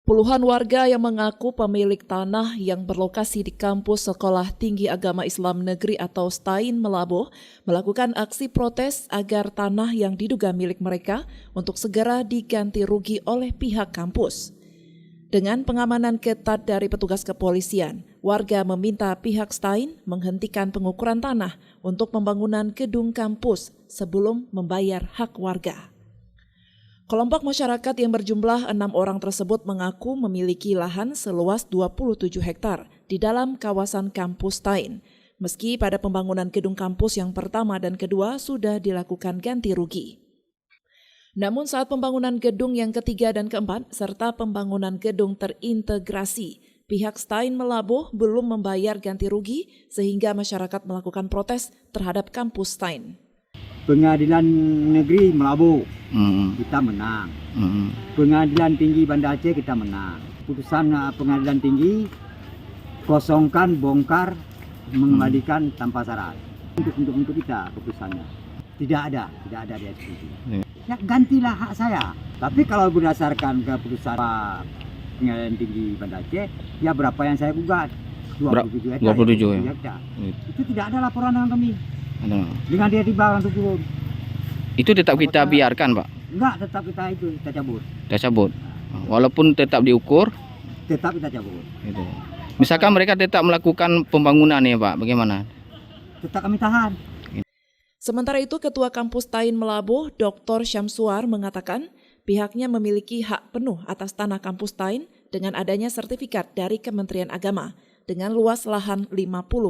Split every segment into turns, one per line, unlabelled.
Puluhan warga yang mengaku pemilik tanah yang berlokasi di kampus Sekolah Tinggi Agama Islam Negeri atau STAIN Melaboh melakukan aksi protes agar tanah yang diduga milik mereka untuk segera diganti rugi oleh pihak kampus. Dengan pengamanan ketat dari petugas kepolisian, warga meminta pihak STAIN menghentikan pengukuran tanah untuk pembangunan gedung kampus sebelum membayar hak warga. Kelompok masyarakat yang berjumlah 6 orang tersebut mengaku memiliki lahan seluas 27 hektar di dalam kawasan kampus STAIN, meski pada pembangunan gedung kampus yang pertama dan kedua sudah dilakukan ganti rugi. Namun saat pembangunan gedung yang ketiga dan keempat serta pembangunan gedung terintegrasi, pihak STAIN Melaboh belum membayar ganti rugi sehingga masyarakat melakukan protes terhadap kampus STAIN.
Pengadilan Negeri Melaboh kita menang. Pengadilan Tinggi Banda Aceh kita menang. Putusan Pengadilan Tinggi kosongkan, bongkar, mengembalikan tanpa syarat. Untuk kita keputusannya tidak ada di eksekusi. Ya gantilah hak saya. Tapi kalau berdasarkan keputusan Pengadilan Tinggi Banda Aceh, ya berapa yang saya gugat? 27 hektar.
27 ya.
Itu tidak ada laporan dengan kami. Dengan dia tiba untuk turun.
Itu tetap kita biarkan, Pak?
Enggak, tetap kita cabut.
Kita cabut. Walaupun tetap diukur,
tetap kita cabut.
gitu. Misalkan mereka tetap melakukan pembangunan ya, Pak, bagaimana?
Tetap kami tahan.
Sementara itu, Ketua Kampus STAIN Melaboh, Dr. Syamsuar mengatakan pihaknya memiliki hak penuh atas tanah kampus STAIN dengan adanya sertifikat dari Kementerian Agama dengan luas lahan 50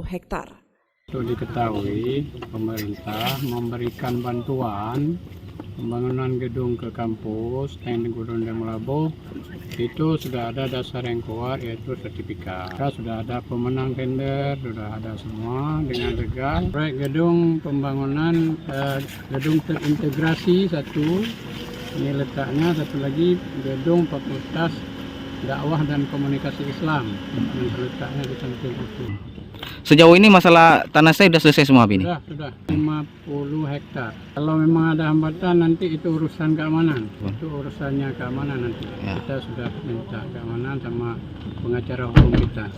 hektar.
Untuk diketahui, pemerintah memberikan bantuan pembangunan gedung ke kampus STAIN Gudang Melaboh. Itu sudah ada dasar yang kuat, yaitu sertifikat. Sudah ada pemenang tender, sudah ada semua dengan legal. Proyek gedung pembangunan gedung terintegrasi satu, ini letaknya, satu lagi gedung Fakultas Dakwah dan Komunikasi Islam yang letaknya di samping itu.
Sejauh ini masalah tanah saya sudah selesai semua, ini?
Sudah 50 hektar. Kalau memang ada hambatan nanti itu urusan keamanan. Itu urusannya keamanan nanti. Ya. Kita sudah minta keamanan sama pengacara hukum kita.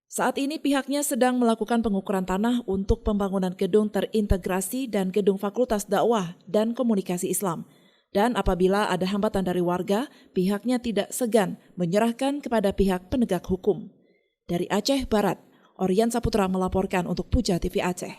Saat ini pihaknya sedang melakukan pengukuran tanah untuk pembangunan gedung terintegrasi dan gedung Fakultas Dakwah dan Komunikasi Islam. Dan apabila ada hambatan dari warga, pihaknya tidak segan menyerahkan kepada pihak penegak hukum. Dari Aceh Barat, Orian Saputra melaporkan untuk Puja TV Aceh.